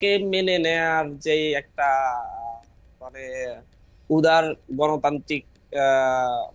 কে মেনে নেয়ার যে একটা মানে উদার গণতান্ত্রিক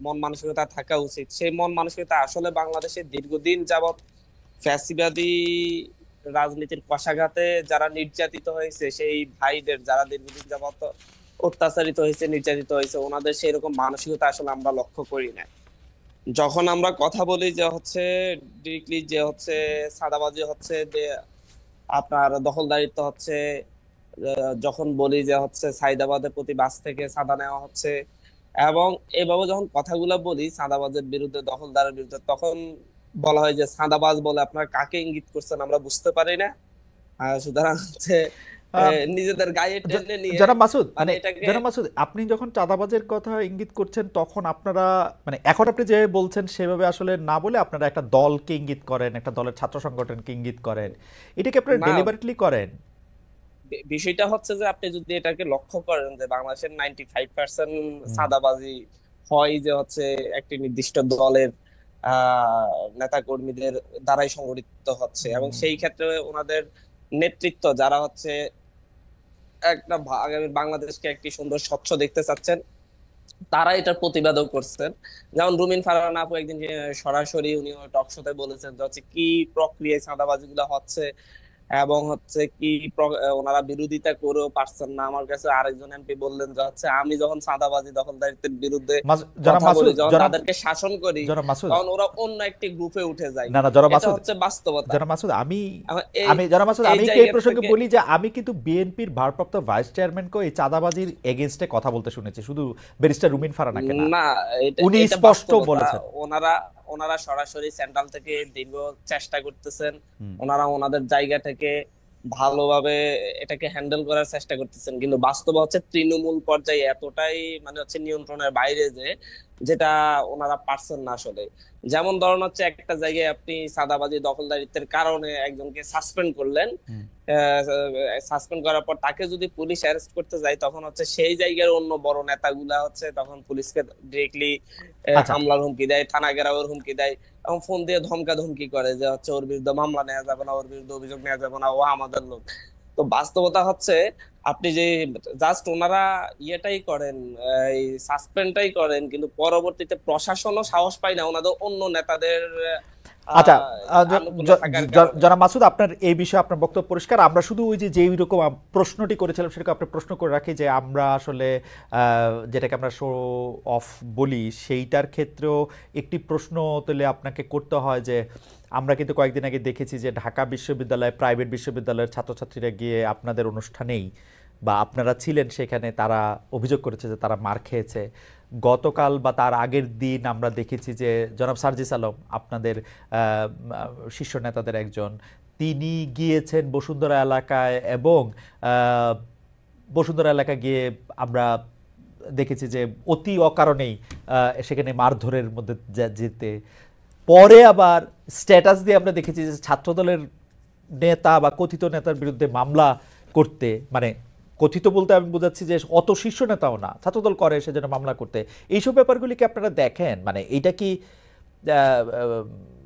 মন মানসিকতা থাকা উচিত, সেই মন মানসিকতা আসলে বাংলাদেশে দীর্ঘদিন যাবৎ ফ্যাসিবাদী রাজনীতির কশাঘাতে যারা নির্যাতিত হয়েছে, সেই ভাইদের যারা দীর্ঘদিন যাবৎ অত্যাচারিত হয়েছে, নির্যাতিত হয়েছে, ওনাদের সেই রকম মানসিকতা আসলে আমরা লক্ষ্য করি না। যখন আমরা কথা বলি যে হচ্ছে ডিরেক্টলি যে হচ্ছে চাঁদাবাজি হচ্ছে, যে আপনার দখলদারিত্ব হচ্ছে, যখন বলি যে হচ্ছে সাইদাবাদের প্রতি বাস থেকে চাঁদা নেওয়া হচ্ছে, এবং এভাবে যখন কথাগুলো বলি চাঁদাবাজের বিরুদ্ধে, দখলদারের বিরুদ্ধে, তখন বলা হয় যে চাঁদাবাজ বলে আপনারা কাকে ইঙ্গিত করছেন আমরা বুঝতে পারি না। সুতরাং হচ্ছে আম, নিজেদের গায়ে জ- টেনে নিয়ে জনাব মাসুদ, মানে এটাকে। জনাব মাসুদ, আপনি যখন চাঁদাবাজের কথা ইঙ্গিত করছেন তখন আপনারা এখন আপনি যে বলছেন সেভাবে আসলে না বলে আপনারা একটা দলকে ইঙ্গিত করেন, একটা দলের ছাত্র সংগঠনকে ইঙ্গিত করেন। এটা কি আপনারা না, ডেলিবারেটলি করেন? বিষয়টা হচ্ছে যে আপনি যদি এটাকে লক্ষ্য করেন যে বাংলাদেশের 95% হুম, চাঁদাবাজি হয় যে হচ্ছে একটি নির্দিষ্ট দলের নেতা কর্মীদের দ্বারাই সংগঠিত হচ্ছে, এবং হুম, সেই ক্ষেত্রে ওনাদের নেতৃত্ব যারা হচ্ছে একটা আগামী বাংলাদেশকে একটি সুন্দর স্বচ্ছ দেখতে চাচ্ছেন, তারা এটার প্রতিবাদও করছেন। যেমন রুমিন ফারহান আপু একদিন সরাসরি উনি টক শোতে বলেছেন যে হচ্ছে কি প্রক্রিয়ায় চাঁদাবাজি গুলো হচ্ছে, এবং হচ্ছে কি ওনারা বিরোধিতা করেও পারছেন না। আমার কাছে আরেকজন এমপি বললেন যে হচ্ছে আমি যখন চাঁদাবাজি দখলদারিত্বের বিরুদ্ধে জনাব কথা বলি, মাসুদ, যখন তাদেরকে শাসন করি, জনাব মাসুদ, তখন ওরা অন্য একটি গ্রুপে উঠে যায়। না না জনাব এটা মাসুদ, হচ্ছে বাস্তবতা। জনাব মাসুদ, আমি এখন এই আমি জনাব মাসুদ, এই আমি একটু এই জায়গা প্রসঙ্গে থেকে বলি যে আমি কিন্তু বিএনপির ভারপ্রাপ্ত ভাইস চেয়ারম্যানকে এই চাঁদাবাজির এগেনস্টে কথা বলতে শুনেছি, শুধু ব্যারিস্টার রুমিন ফারানাকে না। না, এটা উনি এটা স্পষ্ট বাস্তবতা। বলেছেন। ওনারা ওনারা সরাসরি সেন্ট্রাল থেকে দীর্ঘ চেষ্টা করতেছেন, হুম, ওনারা ওনাদের জায়গা থেকে ভালোভাবে এটাকে হ্যান্ডেল করার চেষ্টা করতেছেন, কিন্তু বাস্তবে হচ্ছে তৃণমূল পর্যায়ে এতটাই মানে হচ্ছে নিয়ন্ত্রণের বাইরে যে যেটা ওনারা পারছেন না আসলে। যেমন ধরুন হচ্ছে একটা জায়গায় আপনি চাঁদাবাজি দখলদারিত্বের কারণে একজনকে সাসপেন্ড করলেন, হুম। সাসপেন্ড করার পর তাকে যদি পুলিশ অ্যারেস্ট করতে যায়, তখন হচ্ছে সেই জায়গার অন্য বড় নেতাগুলা হচ্ছে তখন পুলিশকে ডিরেক্টলি আচ্ছা, হামলার হুমকি দেয়, থানা ঘেরাওয়ের হুমকি দেয়, এবং ফোন দিয়ে ধমকা ধমকি করে যে হচ্ছে ওর বিরুদ্ধে মামলা নেওয়া যাবে না, ওর বিরুদ্ধে অভিযোগ নেওয়া যাবে না, ও আমাদের লোক। তো বাস্তবতা হচ্ছে আপনি যে জাস্ট ওনারা ইয়েটাই করেন, এই সাসপেন্ডটাই করেন, কিন্তু পরবর্তীতে প্রশাসনও সাহস পায় না ওনাদের অন্য নেতাদের আচ্ছা, আহ আনুকূল্য থাকার কারণে। জনাব মাসুদ, আপনার এই বিষয়ে আপনার বক্তব্য পরিষ্কার। আমরা শুধু ওই যে যেই রকম প্রশ্নটি করেছিলাম সেটাকে আপনি প্রশ্ন করে রাখি যে আমরা আসলে যেটাকে আমরা শো অফ বলি, সেইটার ক্ষেত্রেও একটি প্রশ্ন তুলে আপনাকে করতে হয় যে আমরা কিন্তু কয়েকদিন আগে দেখেছি যে ঢাকা বিশ্ববিদ্যালয়, প্রাইভেট বিশ্ববিদ্যালয়ের ছাত্রছাত্রীরা গিয়ে আপনাদের অনুষ্ঠানেই বা আপনারা ছিলেন সেখানে, তারা অভিযোগ করেছে যে তারা মার খেয়েছে। গতকাল বা তার আগের দিন আমরা দেখেছি যে জনাব সার্জিস আলম, আপনাদের শীর্ষ নেতাদের একজন, তিনি গিয়েছেন বসুন্ধরা এলাকায় এবং আহ, বসুন্ধরা এলাকায় গিয়ে আমরা দেখেছি যে অতি অকারণেই সেখানে মারধরের মধ্যে যেতে, পরে আবার স্ট্যাটাস দিয়ে আমরা দেখেছি যে ছাত্রদলের নেতা বা কথিত নেতার বিরুদ্ধে মামলা করতে, কথিত বলতে আমি বোঝাচ্ছি যে অত শীর্ষ নেতাও না, ছাত্রদল করে সেজন্য মামলা করতে। এইসব ব্যাপারগুলি কি আপনারা দেখেন? এইটা কি আহ,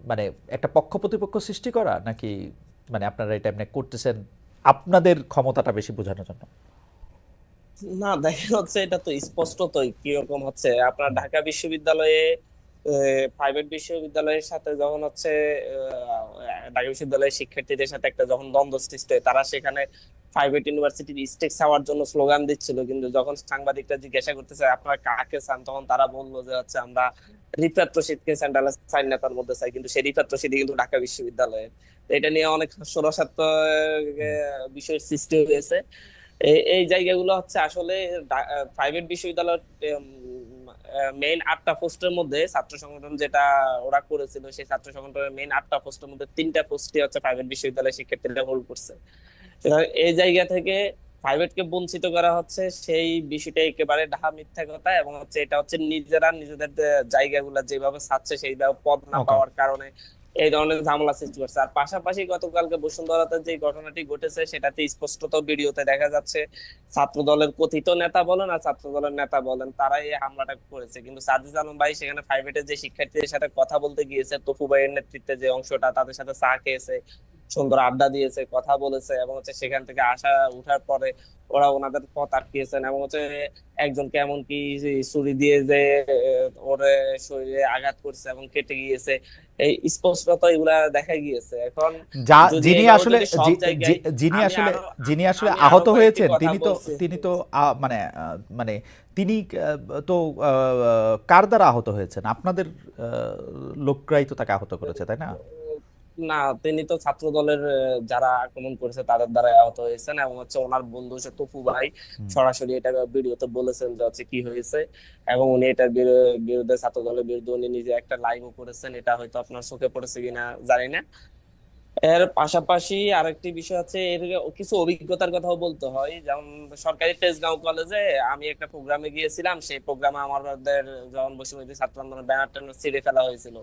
আহ, একটা পক্ষ প্রতিপক্ষ সৃষ্টি করা, নাকি আপনারা এটা এমনি করতেছেন আপনাদের ক্ষমতাটা বেশি বোঝানোর জন্য? না, দেখেন হচ্ছে এটা তো স্পষ্টতই কিরকম হচ্ছে আপনার হুম, ঢাকা বিশ্ববিদ্যালয়ে প্রাইভেট বিশ্ববিদ্যালয়ের সাথে যখন হচ্ছে ঢাকা বিশ্ববিদ্যালয়ের শিক্ষার্থীদের সাথে একটা যখন দ্বন্দ্ব সৃষ্টি হয়, তারা সেখানে প্রাইভেট ইউনিভার্সিটির স্টেক্স হওয়ার জন্য স্লোগান দিচ্ছিল, কিন্তু যখন সাংবাদিকরা জিজ্ঞাসা করতেছে আপনারা কাকে চান, তখন তারা বললো যে হচ্ছে আমরা রিফাত রশিদকে সেন্ট্রাল সাইন নেতার মধ্যে চাই, কিন্তু সেই রিফাত রশিদই কিন্তু ঢাকা বিশ্ববিদ্যালয়ের। তো এটা নিয়ে অনেক ষড়যন্ত্র হুম। বিষয়ের সৃষ্টি হয়েছে। এই জায়গাগুলো হচ্ছে আসলে প্রাইভেট বিশ্ববিদ্যালয়ের মেইন 8টা পোস্টের মধ্যে ছাত্র সংগঠন যেটা ওরা করেছিল, সেই ছাত্র সংগঠনের মেইন 8টা পোস্টের মধ্যে 3টা পোস্টই হচ্ছে প্রাইভেট বিশ্ববিদ্যালয়ের শিক্ষার্থীরা হোল্ড করছে। সুতরাং এই জায়গা থেকে প্রাইভেটকে বঞ্চিত করা হচ্ছে, সেই বিষয়টা একেবারে ডাহা মিথ্যা কথা, এবং হচ্ছে এটা হচ্ছে নিজেরা নিজেদের জায়গাগুলো যেভাবে ছাড়ছে সেইভাবে পদ না ওকে। পাওয়ার কারণে এই ধরনের ঝামেলা সৃষ্টি করছে। আর পাশাপাশি গতকালকে বসুন্ধরাতে যে ঘটনাটি ঘটেছে সেটাতে স্পষ্টত ভিডিওতে দেখা যাচ্ছে ছাত্র দলের কথিত নেতা বলেন আর ছাত্র দলের নেতা বলেন তারাই এই হামলাটা করেছে, কিন্তু সাজিদ আলম ভাই সেখানে প্রাইভেটের যে শিক্ষার্থীদের সাথে কথা বলতে গিয়েছে, তপু ভাইয়ের নেতৃত্বে যে অংশটা, তাদের সাথে চা খেয়েছে, সুন্দর আড্ডা দিয়েছে, কথা বলেছে, এবং হচ্ছে সেখান থেকে আসা উঠার পরে ওরা ওনাদের পথ আটকিয়েছেন, এবং হচ্ছে একজনকে এমনকি ছুরি দিয়ে যে ওরে শরীরে আঘাত করছে এবং কেটে গিয়েছে। এই স্পষ্টত এগুলা দেখা গিয়েছে। এখন যা যদি যিনি এইভাবে আসলে যদি সব জায়গায়, যিনি আমি আসলে আরো যিনি আসলে আমি আরো আহত কয়েকটি হয়েছেন কথা তিনি তো বলছি। মানে মানে তিনি তো কার দ্বারা আহত হয়েছেন? আপনাদের লোকরাই তো তাকে আহত করেছে, তাই না? না, তিনি তো ছাত্র দলের যারা আক্রমণ করেছে তাদের দ্বারা আহত হয়েছেন, এবং হচ্ছে ওনার বন্ধু হচ্ছে তপু ভাই হুম। সরাসরি এটা ভিডিওতে বলেছেন যে হচ্ছে কি হয়েছে, এবং উনি এটার বিরুদ্ধে, ছাত্র দলের বিরুদ্ধে উনি নিজে একটা লাইভও করেছেন। এটা হয়তো আপনার চোখে পড়েছে কিনা জানি না। এর পাশাপাশি আরেকটি বিষয় আছে, এর কিছু অভিজ্ঞতার কথাও বলতে হয়। যেমন সরকারি তেজগাঁও কলেজে আমি একটা প্রোগ্রামে গিয়েছিলাম, সেই প্রোগ্রামে আমাদের যখন বৈষম্য ছাত্র আন্দোলন ব্যানার ট্যানার ছিঁড়ে ফেলা হয়েছিল,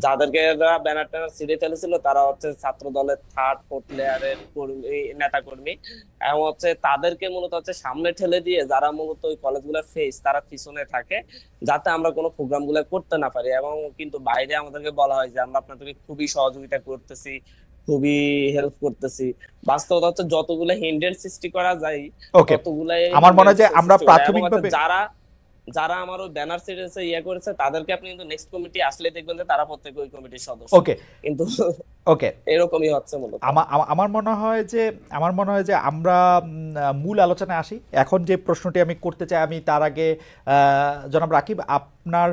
যাদেরকে যারা ব্যানার ট্যানার ছিঁড়ে ফেলেছিল তারা হচ্ছে ছাত্র দলের থার্ড ফোর্থ লেয়ারের কর্মী, নেতা কর্মী, এবং হচ্ছে তাদেরকে মূলত হচ্ছে সামনে ঠেলে দিয়ে যারা মূলত ওই কলেজগুলোর ফেস, তারা পিছনে থাকে, যাতে আমরা কোনো প্রোগ্রাম গুলো করতে না পারি। এবং কিন্তু বাইরে আমাদেরকে বলা হয় যে আমরা আপনাদেরকে খুবই সহযোগিতা করতেছি, খুবই হেল্প করতেছি। বাস্তবতা হচ্ছে যতগুলো হিন্ড্রেন্স সৃষ্টি করা যায় ওকে, ততগুলাই আমার মনে হয় হিন্ড্রেন্স যে আমরা সৃষ্টি করে। এবং হচ্ছে প্রাথমিকভাবে যারা যারা আমার ওই ব্যানার সিরিজে ইয়ে করেছে তাদেরকে আপনি কিন্তু নেক্সট কমিটি আসলে দেখবেন যে তারা প্রত্যেকে ওই কমিটির সদস্য, ওকে কিন্তু ওকে এরকমই হচ্ছে মূলত। আমার মনে হয় যে আমরা মূল আলোচনায় আসি। এখন যে প্রশ্নটি আমি করতে চাই, আমি তার আগে জনাব রাকিব আপনার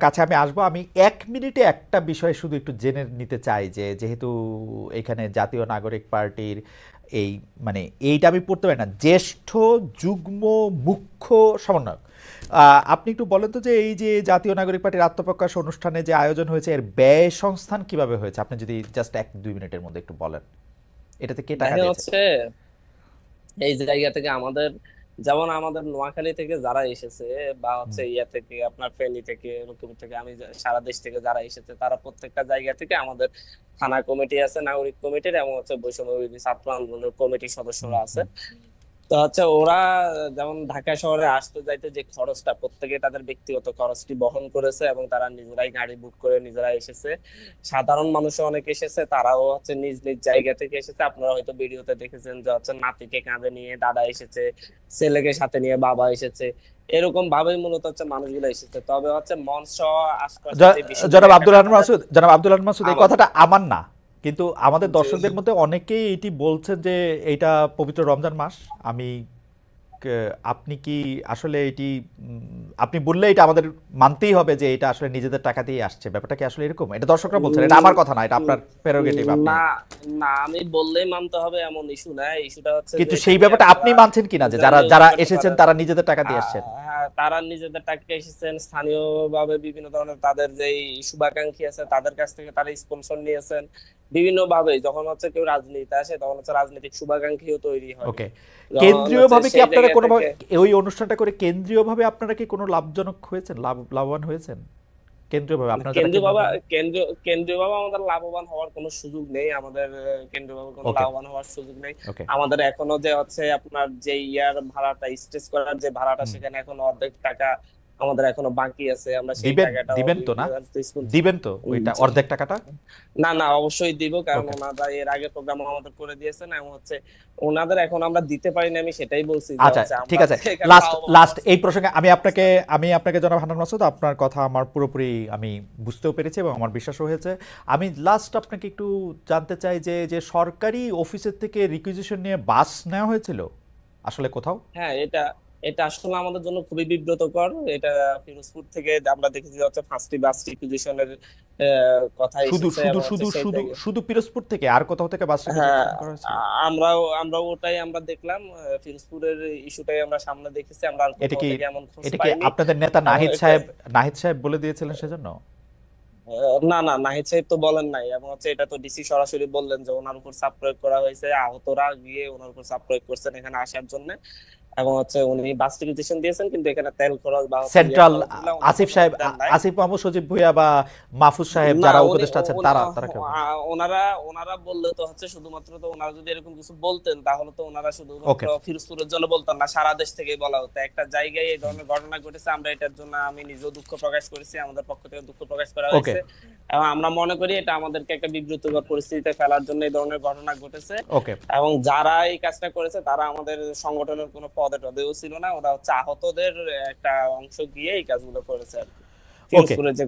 কাছে আমি আসবো। আমি 1 মিনিটে একটা বিষয় শুধু একটু জেনে নিতে চাই যে যেহেতু এখানে জাতীয় নাগরিক পার্টির এই মানে এইটা আমি পড়তে পারি না, জ্যেষ্ঠ যুগ্ম মুখ্য সমন্বয়ক, আপনি একটু বলেন তো যে এই যে জাতীয় নাগরিক পার্টির আত্মপ্রকাশ অনুষ্ঠানে যে আয়োজন হয়েছে এর ব্যয় সংস্থান কিভাবে হয়েছে, আপনি যদি জাস্ট 1-2 মিনিটের মধ্যে একটু বলেন, এটাতে কে টাকা দেখেন দিয়েছে? হচ্ছে এই জায়গা থেকে আমাদের, যেমন আমাদের নোয়াখালী থেকে যারা এসেছে, বা হুম। হচ্ছে ইয়া থেকে আপনার ফেনী থেকে, লক্ষ্মীপুর থেকে, আমি সারা দেশ থেকে যারা এসেছে, তারা প্রত্যেকটা জায়গা থেকে আমাদের থানা কমিটি আছে, নাগরিক কমিটির, এবং হচ্ছে বৈষম্য বিরোধী ছাত্র আন্দোলনের কমিটির হুম। সদস্যরা আছে। হুম। তো হচ্ছে ওরা যেমন ঢাকা শহরে আসতে যাইতে যে খরচটা, প্রত্যেকে তাদের ব্যক্তিগত খরচটি বহন করেছে, এবং তারা নিজেরাই গাড়ি বুক করে নিজেরাই এসেছে। সাধারণ মানুষও অনেক এসেছে, তারাও হচ্ছে নিজ নিজ জায়গা থেকে এসেছে। আপনারা হয়তো ভিডিওতে দেখেছেন যে হচ্ছে নাতিকে কাঁধে নিয়ে দাদা এসেছে, ছেলেকে সাথে নিয়ে বাবা এসেছে, এরকম ভাবেই মূলত হচ্ছে মানুষগুলো এসেছে। তবে হচ্ছে মঞ্চ সহ আশপাশে যে জনাব বিশ্ববিদ্যালয় একটা আব্দুল রহমান আমাদের মাসুদ, জনাব আব্দুল রহমান মাসুদ, এই আমার কথাটা আমার না, কিন্তু আমাদের যে দর্শকদের মধ্যে অনেকেই এটি বলছেন যে এইটা পবিত্র রমজান মাস। আমি আপনি কি আসলে এটি আপনি বললে এটা আমাদের মানতেই হবে যে এটা আসলে নিজেদের টাকা দিয়ে আসছে, ব্যাপারটা কি আসলে এরকম? এটা দর্শকরা বলছেন, এটা আমার কথা না, এটা আপনার প্রেরোগেটিভ, আপনি না, না, আমি বললেই মানতে হবে এমন ইস্যু না। ইস্যুটা হচ্ছে যে কিন্তু সেই এখানে ব্যাপারটা আপনি আপনারা মানছেন কিনা যে যারা নিউজ যারা করতে এসেছেন পারেন। তারা নিজেদের টাকা দিয়ে আসছেন? হ্যাঁ, তারা নিজেদের টাকা এসেছেন, স্থানীয় ভাবে বিভিন্ন ধরনের তাদের যে শুভাকাঙ্ক্ষী আছে তাদের কাছ থেকে তারা স্পন্সর নিয়েছেন বিভিন্ন ভাবে। যখন হচ্ছে কেউ রাজনীতি আসে তখন হচ্ছে রাজনৈতিক শুভাকাঙ্ক্ষীও তৈরি হয়, ওকে, যখন হচ্ছে কেন্দ্রীয়ভাবে কি সেই আপনারা জায়গা কোনোভাবে থেকে। ওই অনুষ্ঠানটা করে কেন্দ্রীয়ভাবে আপনারা কি কোনো লাভজনক হয়েছেন, লাভবান হয়েছেন কেন্দ্রীয়ভাবে আপনারা যারা কেন্দ্রীয় কেন্দ্র বাবা, করেন? কেন্দ্রীয় বাবা আমাদের লাভবান হওয়ার কোনো সুযোগ নেই। আমাদের কেন্দ্রীয় বাবা কোনো ওকে। লাভবান হওয়ার সুযোগ নেই। ওকে। আমাদের এখনো যে হচ্ছে আপনার যে ইয়ার ভাড়াটা, স্টেজ করার যে ভাড়াটা, হুম। সেখানে এখনো অর্ধেক টাকা আমাদের এখনো বাকি আছে। আমরা সেই দিবেন টাকাটাও দিবেন তো না? স্কুল। দিবেন তো ওইটা অর্ধেক টাকাটা? না, না, অবশ্যই দিব, কারণ ওকে। ওনারা এর আগে প্রোগ্রাম আমাদের করে দিয়েছেন, এবং হচ্ছে ওনাদের এখন আমরা দিতে পারিনি। আমি সেটাই বলছি যে আচ্ছা, হচ্ছে ঠিক আমরা আছে। এখানে লাস্ট লাভবান লাস্ট হওয়ার এই সুযোগ প্রসঙ্গে নেই। আমি আপনাকে জনাব হান্নান মাসুদ, আপনার কথা আমার পুরোপুরি আমি বুঝতেও পেরেছি এবং আমার বিশ্বাসও হয়েছে। আমি লাস্ট আপনাকে একটু জানতে চাই যে যে সরকারি অফিসের থেকে রিকুইজিশন নিয়ে বাস নেওয়া হয়েছিল আসলে কোথাও? হ্যাঁ, এটা এটা আসলে আমাদের জন্য খুবই বিব্রতকর। এটা ফিরোজপুর থেকে আমরা দেখেছি যে হচ্ছে 5টি বাস রিকুইজিশনের কথা শুধু এসেছে, শুধু এবং হচ্ছে শুধু সেই শুধু জায়গায়। শুধু পিরোজপুর থেকে আর কোথাও থেকে বাস হ্যাঁ, রিকুইজিশন করা হয়েছিল? আমরাও ওটাই আমরা দেখলাম, ফিরোজপুরের ইস্যুটাই আমরা সামনে দেখেছি, আমরা আর এটা কোথাও কি থেকে এমন খোঁজ এটা কি পাইনি। আপনাদের নেতা এবং নাহিদ এটা সাহেব বলে দিয়েছিলেন সেজন্য? না, না, নাহিদ সাহেব তো বলেন নাই, এবং হচ্ছে এটা তো ডিসি সরাসরি বললেন যে ওনার উপর চাপ প্রয়োগ করা হয়েছে, আহতরা গিয়ে ওনার উপর চাপ প্রয়োগ করছেন এখানে আসার জন্য। এবং হচ্ছে উনি বাস টিকিটেশন দিয়েছেন, কিন্তু এখানে তেল খরচ বা হচ্ছে ইয়ে সেন্ট্রাল খরচ গুলা উনি আসিফ কোনো সাহেব, দেন নাই। আসিফ মাহমুদ, সজীব ভুইয়া বা মাহফুজ সাহেব না, যারা উনি উপদেষ্টা আছেন তারা তারা কেউ? ওনারা ওনারা বললে তো হচ্ছে শুধুমাত্র, তো ওনারা যদি এরকম কিছু বলতেন তাহলে তো ওনারা শুধুমাত্র ওকে। ফিরোজপুরের জন্য বলতেন না, সারা দেশ থেকেই বলা হতো। একটা জায়গায় এই ধরনের ঘটনা ঘটেছে, আমরা এটার জন্য আমি নিজেও দুঃখ প্রকাশ করেছি, আমাদের পক্ষ থেকে দুঃখ প্রকাশ করা ওকে। হয়েছে। এবং আমরা মনে করি এটা আমাদেরকে একটা বিব্রতকর পরিস্থিতিতে ফেলার জন্য এই ধরনের ঘটনা ঘটেছে। ওকে। এবং যারা এই কাজটা করেছে তারা আমাদের সংগঠনের কোনো পদে টদেও ছিল না, ওরা হচ্ছে আহতদের একটা অংশ দিয়ে এই কাজগুলো করেছে আর কি, ওকে। পিরোজপুরের যে